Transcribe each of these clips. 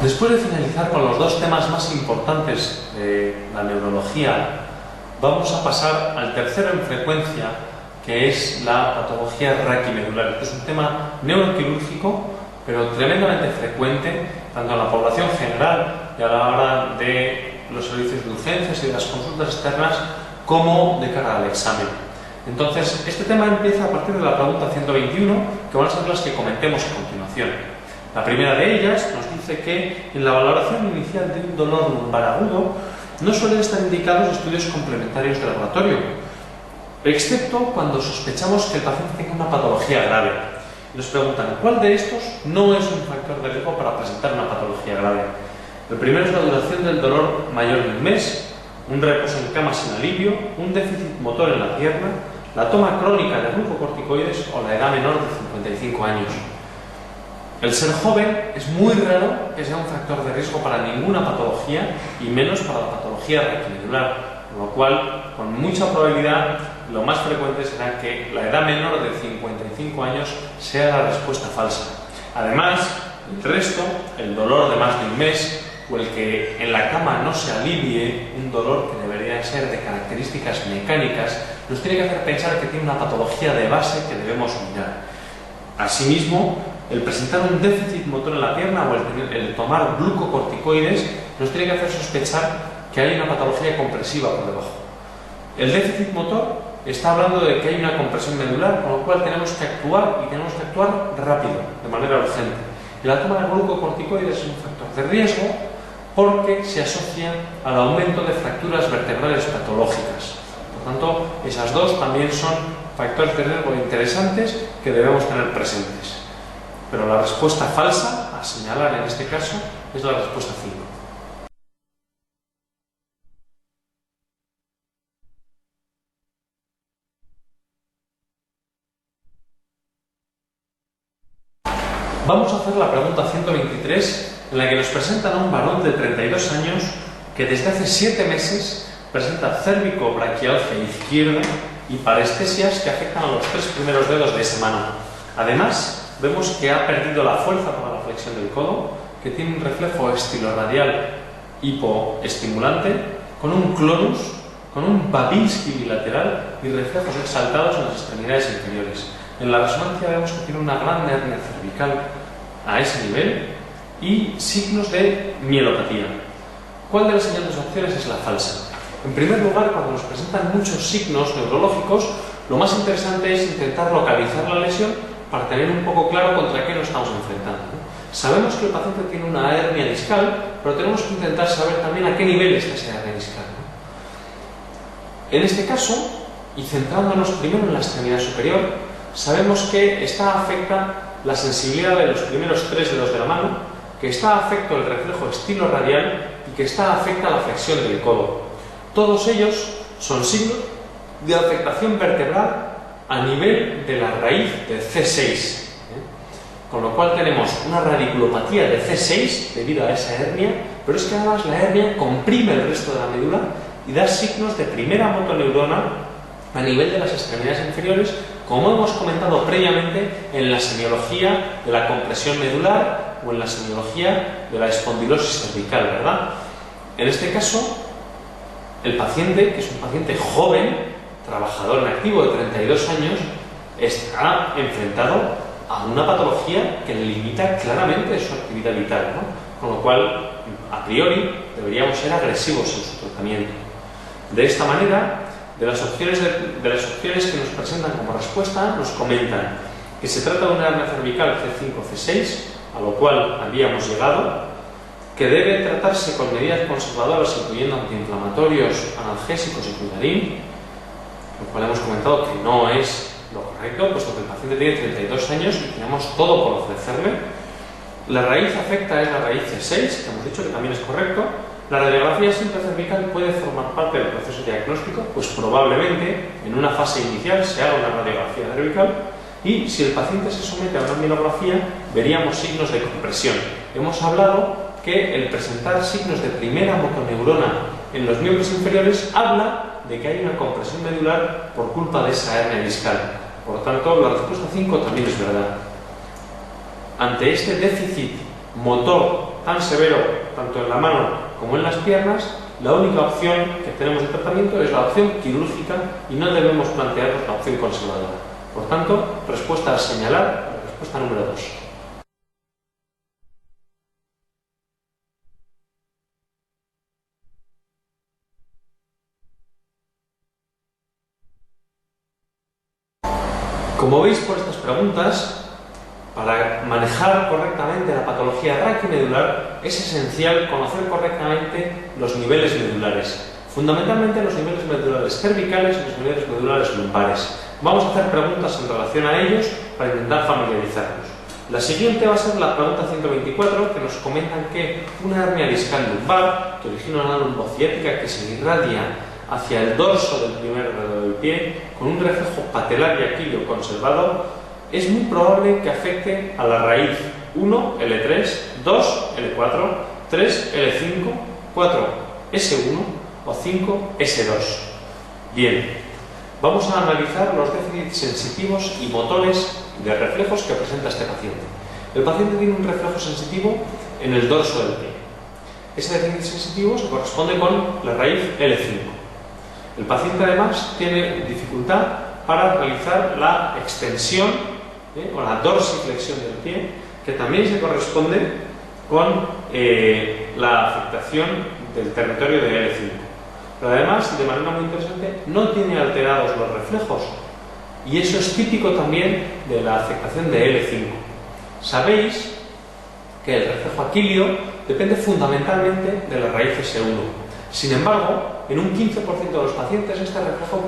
Después de finalizar con los dos temas más importantes de la neurología, vamos a pasar al tercero en frecuencia, que es la patología raquimedular. Este es un tema neuroquirúrgico, pero tremendamente frecuente, tanto en la población general y a la hora de los servicios de urgencias y de las consultas externas, como de cara al examen. Entonces, este tema empieza a partir de la pregunta 121, que van a ser las que comentemos a continuación. La primera de ellas nos dice que en la valoración inicial de un dolor lumbar agudo no suelen estar indicados estudios complementarios de laboratorio, excepto cuando sospechamos que el paciente tenga una patología grave. Nos preguntan, ¿cuál de estos no es un factor de riesgo para presentar una patología grave? El primero es la duración del dolor mayor de un mes, un reposo en cama sin alivio, un déficit motor en la pierna, la toma crónica de glucocorticoides o la edad menor de 55 años. El ser joven es muy raro que sea un factor de riesgo para ninguna patología y menos para la patología raquimedular, con lo cual, con mucha probabilidad, lo más frecuente será que la edad menor de 55 años sea la respuesta falsa. Además, el resto, el dolor de más de un mes o el que en la cama no se alivie, un dolor que debería ser de características mecánicas, nos tiene que hacer pensar que tiene una patología de base que debemos mirar. Asimismo, el presentar un déficit motor en la pierna o el tomar glucocorticoides nos tiene que hacer sospechar que hay una patología compresiva por debajo. El déficit motor está hablando de que hay una compresión medular, con lo cual tenemos que actuar y tenemos que actuar rápido, de manera urgente. Y la toma de glucocorticoides es un factor de riesgo porque se asocia al aumento de fracturas vertebrales patológicas. Por tanto, esas dos también son factores de riesgo interesantes que debemos tener presentes. Pero la respuesta falsa a señalar en este caso es la respuesta 5. Vamos a hacer la pregunta 123, en la que nos presentan a un varón de 32 años que desde hace 7 meses presenta cérvico-braquialgia izquierda y parestesias que afectan a los 3 primeros dedos de esa mano. Además, vemos que ha perdido la fuerza para la flexión del codo, que tiene un reflejo estiloradial hipoestimulante, con un clonus, con un Babinski bilateral y reflejos exaltados en las extremidades inferiores. En la resonancia vemos que tiene una gran hernia cervical a ese nivel y signos de mielopatía. ¿Cuál de las siguientes opciones es la falsa? En primer lugar, cuando nos presentan muchos signos neurológicos, lo más interesante es intentar localizar la lesión para tener un poco claro contra qué nos estamos enfrentando. Sabemos que el paciente tiene una hernia discal, pero tenemos que intentar saber también a qué nivel está esa hernia discal. En este caso, y centrándonos primero en la extremidad superior, sabemos que esta afecta la sensibilidad de los primeros 3 dedos de la mano, que esta afecta el reflejo estiloradial y que esta afecta la flexión del codo. Todos ellos son signos de afectación vertebral a nivel de la raíz de C6, con lo cual tenemos una radiculopatía de C6 debido a esa hernia, pero es que además la hernia comprime el resto de la médula y da signos de primera motoneurona a nivel de las extremidades inferiores, como hemos comentado previamente en la semiología de la compresión medular o en la semiología de la espondilosis cervical, ¿verdad? En este caso, el paciente, que es un paciente joven, trabajador en activo de 32 años, está enfrentado a una patología que le limita claramente su actividad vital, ¿no? Con lo cual, a priori, deberíamos ser agresivos en su tratamiento. De esta manera, de las opciones que nos presentan como respuesta, nos comentan que se trata de una hernia cervical C5-C6, a lo cual habíamos llegado, que debe tratarse con medidas conservadoras, incluyendo antiinflamatorios, analgésicos y cuidarín, lo cual hemos comentado que no es lo correcto, puesto que el paciente tiene 32 años y tenemos todo por ofrecerle. La raíz afecta es la raíz C6, que hemos dicho que también es correcto. La radiografía simple cervical puede formar parte del proceso diagnóstico, pues probablemente en una fase inicial se haga una radiografía cervical y si el paciente se somete a una mielografía veríamos signos de compresión. Hemos hablado que el presentar signos de primera motoneurona en los miembros inferiores habla de que hay una compresión medular por culpa de esa hernia discal. Por lo tanto, la respuesta 5 también es verdad. Ante este déficit motor tan severo tanto en la mano como en las piernas, la única opción que tenemos de tratamiento es la opción quirúrgica y no debemos plantearnos la opción conservadora. Por tanto, respuesta a señalar, la respuesta número 2. Como veis por estas preguntas, para manejar correctamente la patología raquimedular es esencial conocer correctamente los niveles medulares, fundamentalmente los niveles medulares cervicales y los niveles medulares lumbares. Vamos a hacer preguntas en relación a ellos para intentar familiarizarnos. La siguiente va a ser la pregunta 124, que nos comentan que una hernia discal lumbar, que origina una lumbociática que se irradia hacia el dorso del primer dedo del pie, con un reflejo patelar y aquilio conservado, es muy probable que afecte a la raíz 1, L3, 2, L4, 3, L5, 4, S1 o 5, S2. Bien, vamos a analizar los déficits sensitivos y motores de reflejos que presenta este paciente. El paciente tiene un reflejo sensitivo en el dorso del pie. Ese déficit sensitivo se corresponde con la raíz L5. El paciente además tiene dificultad para realizar la extensión o la dorsiflexión del pie, que también se corresponde con la afectación del territorio de L5. Pero además, de manera muy interesante, no tiene alterados los reflejos, y eso es típico también de la afectación de L5. Sabéis que el reflejo aquilio depende fundamentalmente de la raíz S1. Sin embargo, en un 15% de los pacientes este reflejo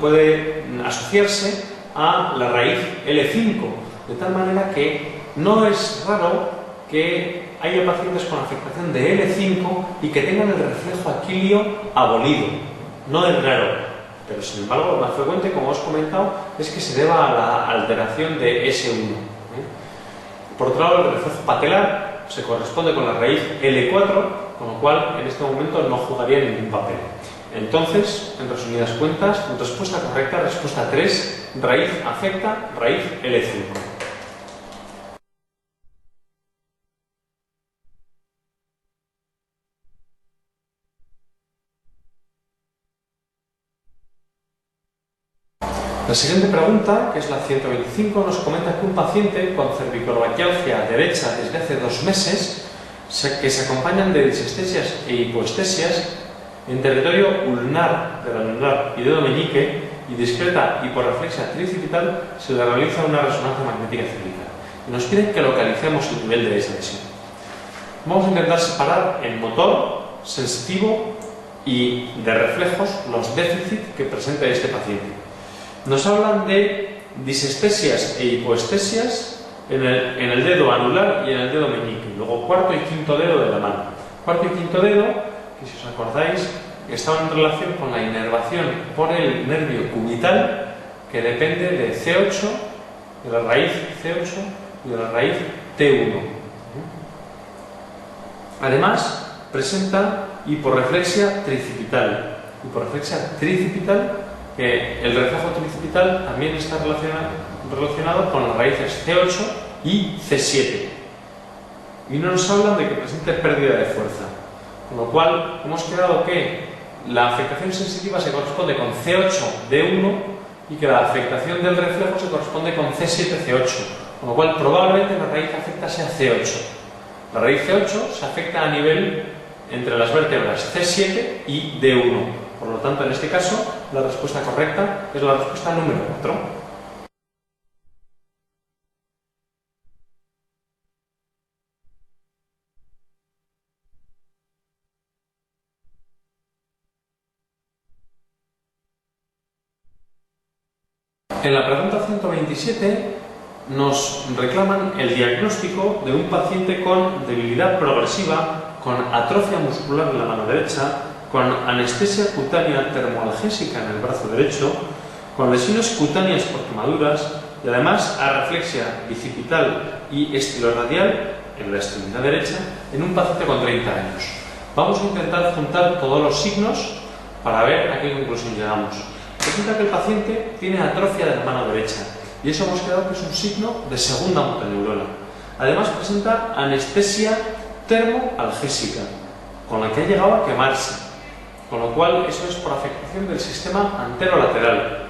puede asociarse a la raíz L5, de tal manera que no es raro que haya pacientes con afectación de L5 y que tengan el reflejo aquilio abolido. No es raro, pero sin embargo lo más frecuente, como os he comentado, es que se deba a la alteración de S1. Por otro lado, el reflejo patelar se corresponde con la raíz L4, con lo cual en este momento no jugaría ningún papel. Entonces, en resumidas cuentas, respuesta correcta, respuesta 3, raíz afecta, raíz L5. La siguiente pregunta, que es la 125, nos comenta que un paciente con cervicobraquialgia derecha desde hace 2 meses, que se acompañan de disestesias e hipoestesias en territorio ulnar del anular y dedo meñique y discreta hiporreflexia tricipital, se le realiza una resonancia magnética cervical y nos piden que localicemos el nivel de esa lesión. Vamos a intentar separar en motor, sensitivo y de reflejos los déficits que presenta este paciente. Nos hablan de disestesias e hipoestesias en el dedo anular y en el dedo meñique, luego cuarto y quinto dedo de la mano. Cuarto y quinto dedo, que si os acordáis, estaban en relación con la inervación por el nervio cubital, que depende de C8, de la raíz C8 y de la raíz T1. Además, presenta hiporreflexia tricipital. Hiporreflexia tricipital, que el reflejo tricipital también está relacionado con las raíces C8 y C7. Y no nos hablan de que presente pérdida de fuerza. Con lo cual, hemos quedado que la afectación sensitiva se corresponde con C8-D1 y que la afectación del reflejo se corresponde con C7-C8. Con lo cual, probablemente la raíz afecta sea C8. La raíz C8 se afecta a nivel entre las vértebras C7 y D1. Por lo tanto, en este caso, la respuesta correcta es la respuesta número 4. En la pregunta 127 nos reclaman el diagnóstico de un paciente con debilidad progresiva, con atrofia muscular en la mano derecha, con anestesia cutánea termoalgésica en el brazo derecho, con lesiones cutáneas por quemaduras y además areflexia bicipital y estiloradial en la extremidad derecha en un paciente con 30 años. Vamos a intentar juntar todos los signos para ver a qué conclusión llegamos. Resulta que el paciente tiene atrofia de la mano derecha y eso hemos quedado que es un signo de segunda motoneurona. Además presenta anestesia termoalgésica, con la que ha llegado a quemarse, con lo cual eso es por afectación del sistema anterolateral.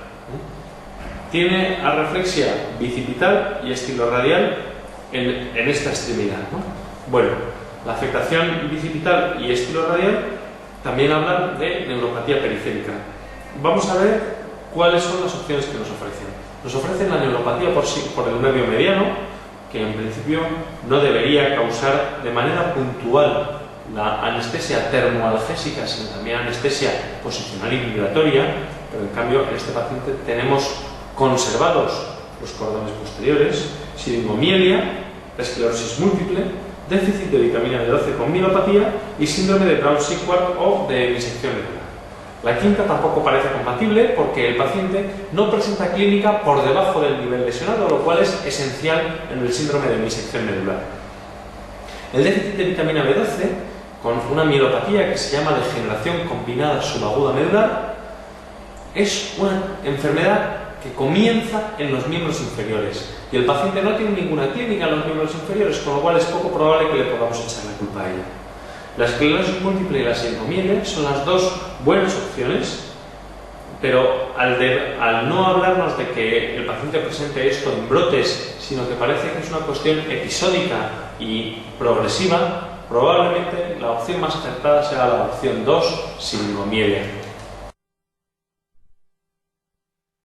Tiene areflexia bicipital y estiloradial en esta extremidad, ¿no? Bueno, la afectación bicipital y estiloradial también hablan de neuropatía periférica. Vamos a ver cuáles son las opciones que nos ofrecen. Nos ofrecen la neuropatía por el nervio mediano, que en principio no debería causar de manera puntual la anestesia termoalgésica, sino también anestesia posicional y vibratoria, pero en cambio en este paciente tenemos conservados los cordones posteriores, siringomielia, esclerosis múltiple, déficit de vitamina B12 con mielopatía y síndrome de Brown-Séquard o de disección neural. La quinta tampoco parece compatible porque el paciente no presenta clínica por debajo del nivel lesionado, lo cual es esencial en el síndrome de disección medular. El déficit de vitamina B12 con una mielopatía que se llama degeneración combinada subaguda medular es una enfermedad que comienza en los miembros inferiores y el paciente no tiene ninguna clínica en los miembros inferiores, con lo cual es poco probable que le podamos echar la culpa a ella. La esclerosis múltiple y la siringomielia son las dos buenas opciones, pero al no hablarnos de que el paciente presente esto en brotes, sino que parece que es una cuestión episódica y progresiva, probablemente la opción más acertada será la opción 2, siringomielia.